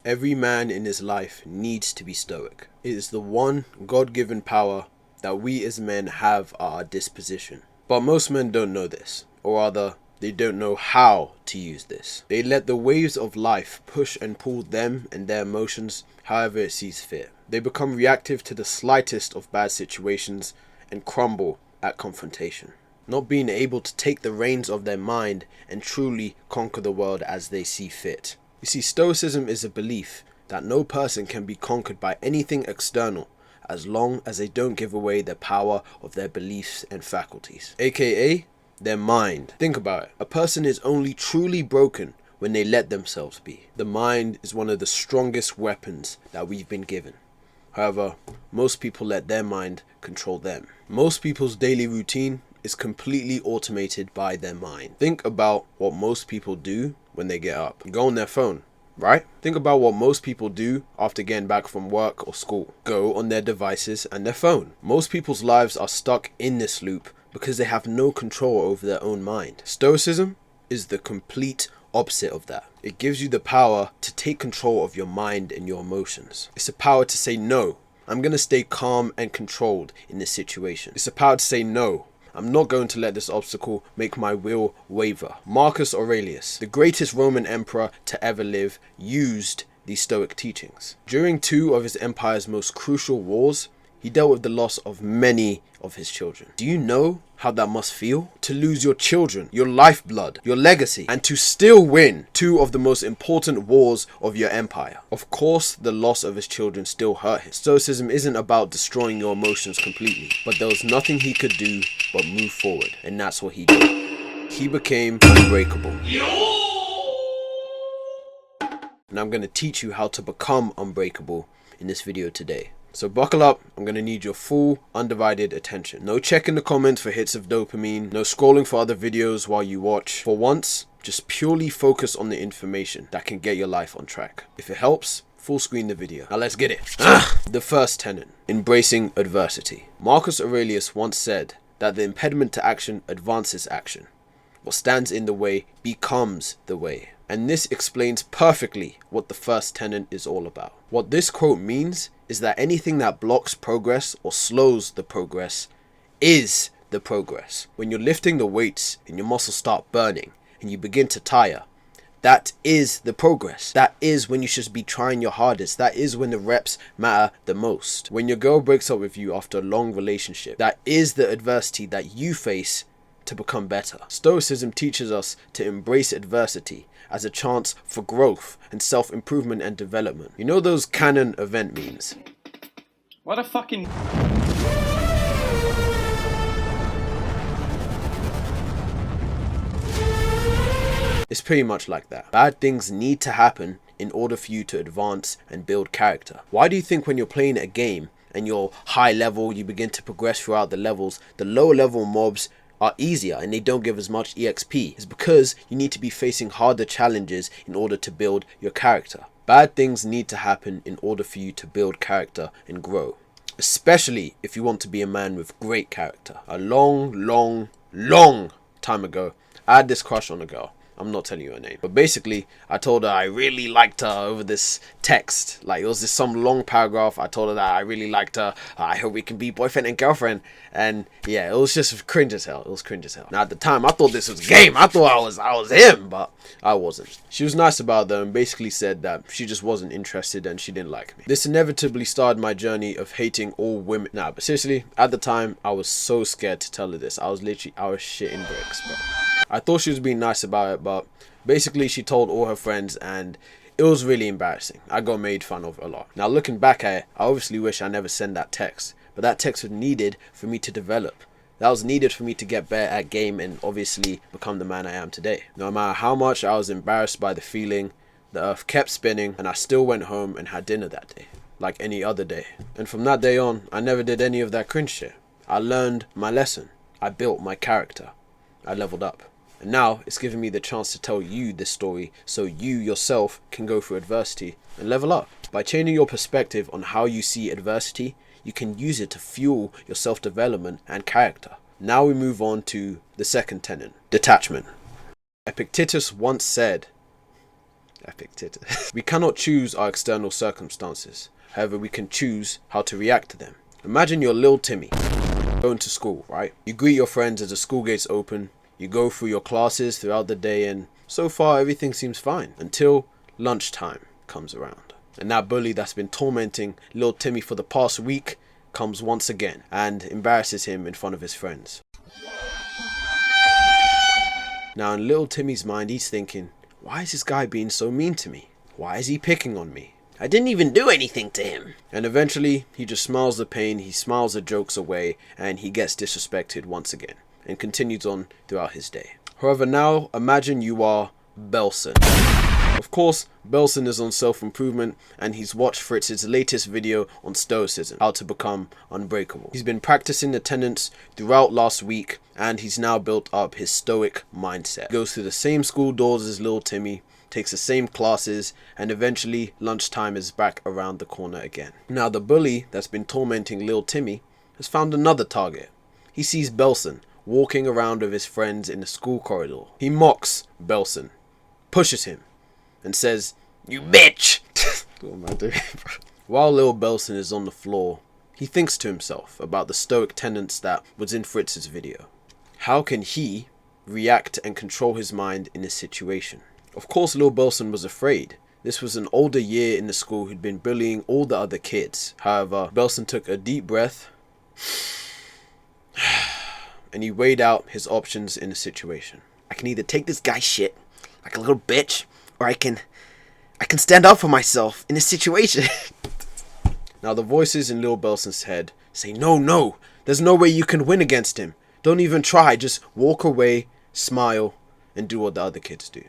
Every man in his life needs to be stoic. It is the one God-given power that we as men have at our disposition. But most men don't know this, or rather, they don't know how to use this. They let the waves of life push and pull them and their emotions however it sees fit. They become reactive to the slightest of bad situations and crumble at confrontation, not being able to take the reins of their mind and truly conquer the world as they see fit. You see, Stoicism is a belief that no person can be conquered by anything external as long as they don't give away the power of their beliefs and faculties, aka their mind. Think about it. A person is only truly broken when they let themselves be. The mind is one of the strongest weapons that we've been given. However, most people let their mind control them. Most people's daily routine is completely automated by their mind. Think about what most people do when they get up. Go on their phone, right? Think about what most people do after getting back from work or school. Go on their devices and their phone. Most people's lives are stuck in this loop because they have no control over their own mind. Stoicism is the complete opposite of that. It gives you the power to take control of your mind and your emotions. It's a power to say no. I'm going to stay calm and controlled in this situation. It's a power to say no. I'm not going to let this obstacle make my will waver. Marcus Aurelius, the greatest Roman emperor to ever live, used these Stoic teachings. During two of his empire's most crucial wars, he dealt with the loss of many of his children. Do you know how that must feel? To lose your children, your lifeblood, your legacy, and to still win two of the most important wars of your empire. Of course, the loss of his children still hurt him. Stoicism isn't about destroying your emotions completely, but there was nothing he could do but move forward, and that's what he did. He became unbreakable. And I'm going to teach you how to become unbreakable in this video today. So buckle up, I'm going to need your full, undivided attention. No checking the comments for hits of dopamine, no scrolling for other videos while you watch. For once, just purely focus on the information that can get your life on track. If it helps, full screen the video. Now let's get it. The first tenet, embracing adversity. Marcus Aurelius once said that the impediment to action advances action. What stands in the way becomes the way. And this explains perfectly what the first tenet is all about. What this quote means is that anything that blocks progress or slows the progress is the progress. When you're lifting the weights and your muscles start burning and you begin to tire, that is the progress. That is when you should be trying your hardest. That is when the reps matter the most. When your girl breaks up with you after a long relationship, that is the adversity that you face to become better. Stoicism teaches us to embrace adversity as a chance for growth and self-improvement and development. You know those canon event memes? What a fucking... It's pretty much like that. Bad things need to happen in order for you to advance and build character. Why do you think when you're playing a game and you're high level, you begin to progress throughout the levels, the lower level mobs are easier and they don't give as much EXP? It's because you need to be facing harder challenges in order to build your character. Bad things need to happen in order for you to build character and grow. Especially if you want to be a man with great character. A long time ago, I had this crush on a girl. I'm not telling you her name. But basically, I told her I really liked her over this text. Like, it was this some long paragraph. I told her that I really liked her. I hope we can be boyfriend and girlfriend. And yeah, it was just cringe as hell. It was cringe as hell. Now, at the time, I thought this was a game. I thought I was him, but I wasn't. She was nice about them and basically said that she just wasn't interested and she didn't like me. This inevitably started my journey of hating all women. Nah, but seriously, at the time, I was so scared to tell her this. I was shitting bricks, bro. I thought she was being nice about it, but basically she told all her friends and it was really embarrassing. I got made fun of a lot. Now looking back at it, I obviously wish I never sent that text, but that text was needed for me to develop. That was needed for me to get better at game and obviously become the man I am today. No matter how much I was embarrassed by the feeling, the earth kept spinning and I still went home and had dinner that day, like any other day. And from that day on, I never did any of that cringe shit. I learned my lesson. I built my character. I leveled up. And now it's giving me the chance to tell you this story so you yourself can go through adversity and level up. By changing your perspective on how you see adversity, you can use it to fuel your self-development and character. Now we move on to the second tenet, detachment. Epictetus once said, Epictetus. We cannot choose our external circumstances. However, we can choose how to react to them. Imagine you're little Timmy, going to school, right? You greet your friends as the school gates open. You go through your classes throughout the day, and so far everything seems fine until lunchtime comes around. And that bully that's been tormenting little Timmy for the past week comes once again and embarrasses him in front of his friends. Now in little Timmy's mind, he's thinking, why is this guy being so mean to me? Why is he picking on me? I didn't even do anything to him. And eventually, he just smiles the pain, he smiles the jokes away, and he gets disrespected once again, and continues on throughout his day. However, now, imagine you are Belson. Of course, Belson is on self-improvement, and he's watched Fritz's latest video on Stoicism, how to become unbreakable. He's been practicing the tenets throughout last week, and he's now built up his stoic mindset. He goes through the same school doors as little Timmy, takes the same classes, and eventually lunchtime is back around the corner again. Now the bully that's been tormenting little Timmy has found another target. He sees Belson walking around with his friends in the school corridor. He mocks Belson, pushes him, and says, "You bitch!" What am I doing, bro? While little Belson is on the floor, he thinks to himself about the stoic tenets that was in Fritz's video. How can he react and control his mind in this situation? Of course, little Belson was afraid. This was an older year in the school who'd been bullying all the other kids. However, Belson took a deep breath and he weighed out his options in the situation. I can either take this guy's shit like a little bitch, or I can stand up for myself in this situation. Now the voices in little Belson's head say, no, there's no way you can win against him. Don't even try, just walk away, smile, and do what the other kids do.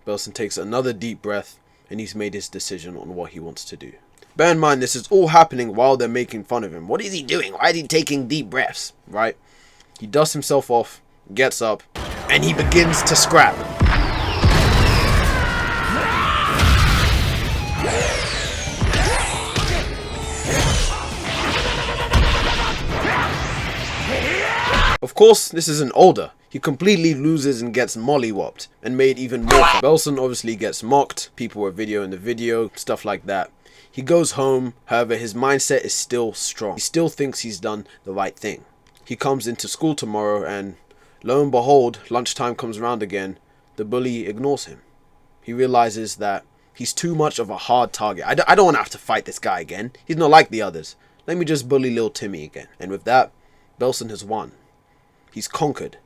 Belson takes another deep breath, and he's made his decision on what he wants to do. Bear in mind, this is all happening while they're making fun of him. What is he doing? Why is he taking deep breaths, right? He dusts himself off, gets up, and he begins to scrap. Of course, this isn't older. He completely loses and gets mollywopped and made even more fun. Belson obviously gets mocked. People were videoing the video, stuff like that. He goes home. However, his mindset is still strong. He still thinks he's done the right thing. He comes into school tomorrow and lo and behold, lunchtime comes around again. The bully ignores him. He realizes that he's too much of a hard target. I don't want to have to fight this guy again. He's not like the others. Let me just bully little Timmy again. And with that, Belson has won. He's conquered.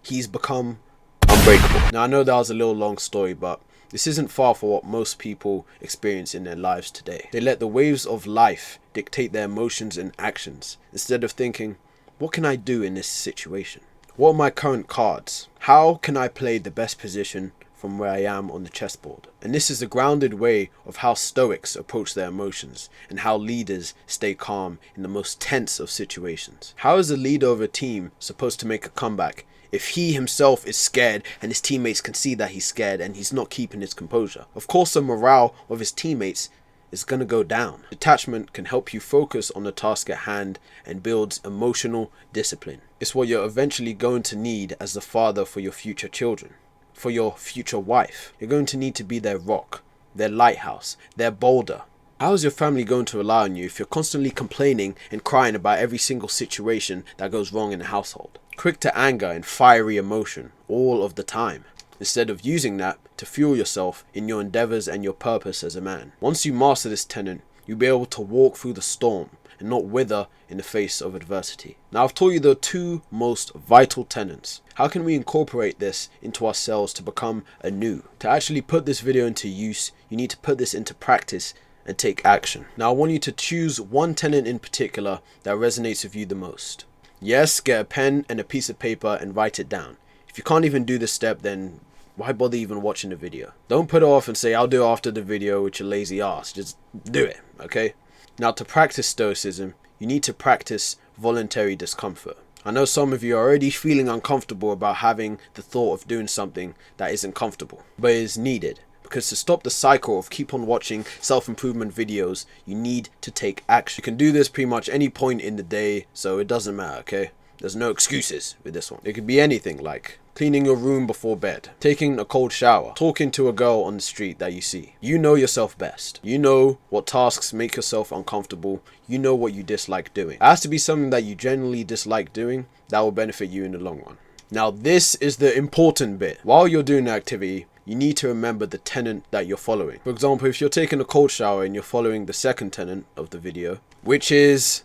He's become unbreakable. Now, I know that was a little long story, but this isn't far from what most people experience in their lives today. They let the waves of life dictate their emotions and actions, instead of thinking, what can I do in this situation? What are my current cards? How can I play the best position from where I am on the chessboard? And this is a grounded way of how Stoics approach their emotions and how leaders stay calm in the most tense of situations. How is the leader of a team supposed to make a comeback if he himself is scared and his teammates can see that he's scared and he's not keeping his composure? Of course, the morale of his teammates is going to go down. Detachment can help you focus on the task at hand and builds emotional discipline. It's what you're eventually going to need as the father for your future children, for your future wife. You're going to need to be their rock, their lighthouse, their boulder. How is your family going to rely on you if you're constantly complaining and crying about every single situation that goes wrong in the household? Quick to anger and fiery emotion all of the time, instead of using that to fuel yourself in your endeavors and your purpose as a man. Once you master this tenet, you'll be able to walk through the storm and not wither in the face of adversity. Now, I've taught you the two most vital tenets. How can we incorporate this into ourselves to become anew? To actually put this video into use, you need to put this into practice and take action. Now, I want you to choose one tenet in particular that resonates with you the most. Yes, get a pen and a piece of paper and write it down. If you can't even do this step, then why bother even watching the video? Don't put it off and say, I'll do it after the video with your lazy ass. Just do it, okay? Now, to practice Stoicism, you need to practice voluntary discomfort. I know some of you are already feeling uncomfortable about having the thought of doing something that isn't comfortable, but it is needed. Because to stop the cycle of keep on watching self-improvement videos, you need to take action. You can do this pretty much any point in the day, so it doesn't matter, okay? There's no excuses with this one. It could be anything like cleaning your room before bed, taking a cold shower, talking to a girl on the street that you see. You know yourself best. You know what tasks make yourself uncomfortable. You know what you dislike doing. It has to be something that you generally dislike doing that will benefit you in the long run. Now, this is the important bit. While you're doing the activity, you need to remember the tenet that you're following. For example, if you're taking a cold shower and you're following the second tenet of the video, which is...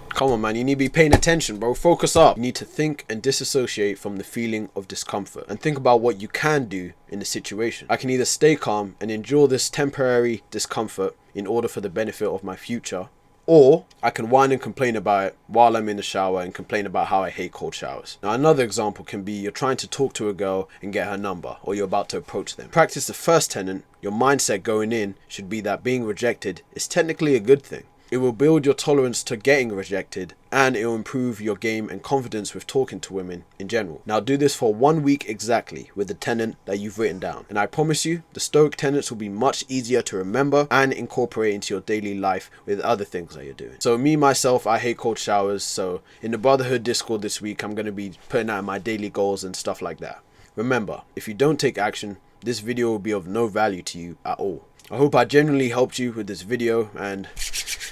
Come on, man, you need to be paying attention, bro. Focus up. You need to think and disassociate from the feeling of discomfort and think about what you can do in the situation. I can either stay calm and endure this temporary discomfort in order for the benefit of my future, or I can whine and complain about it while I'm in the shower and complain about how I hate cold showers. Now, another example can be you're trying to talk to a girl and get her number, or you're about to approach them. Practice the first tenet. Your mindset going in should be that being rejected is technically a good thing. It will build your tolerance to getting rejected, and it will improve your game and confidence with talking to women in general. Now do this for 1 week exactly with the tenet that you've written down. And I promise you, the Stoic tenets will be much easier to remember and incorporate into your daily life with other things that you're doing. So me, myself, I hate cold showers. So in the Brotherhood Discord this week, I'm going to be putting out my daily goals and stuff like that. Remember, if you don't take action, this video will be of no value to you at all. I hope I genuinely helped you with this video, and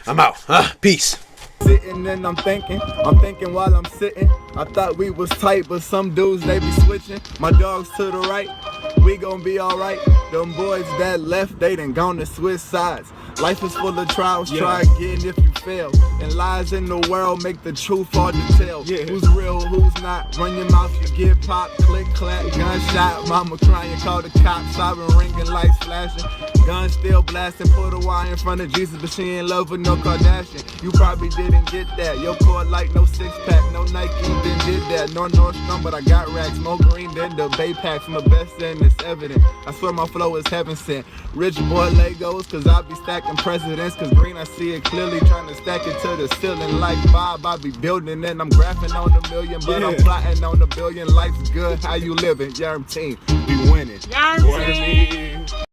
I'm out. Peace. Sitting and I'm thinking while I'm sitting. I thought we was tight, but some dudes, they be switching. My dogs to the right, we gon' be alright. Them boys that left, they done gone to switch sides. Life is full of trials, try again if you fail. And lies in the world make the truth hard to tell. Who's real, who's not? Run your mouth, you get popped. Click, clack, gunshot. Mama crying, call the cops. Siren ringing, lights flashing. Gun still blasting. Put a wire in front of Jesus, but she ain't love with no Kardashian. You probably didn't get that. Your core like no six pack, no Nike, then did that. No Nordstrom, but I got racks. More green than the Bay Packs. My best and it's evident. I swear my flow is heaven sent. Rich boy Legos, cause I be stacking presidents. Cause green, I see it clearly. Trying to stack it to the ceiling like Bob. I be building and I'm graphing on the million, but I'm plotting on the billion. Life's good, how you living? Yarm team, be winning. Yarm team.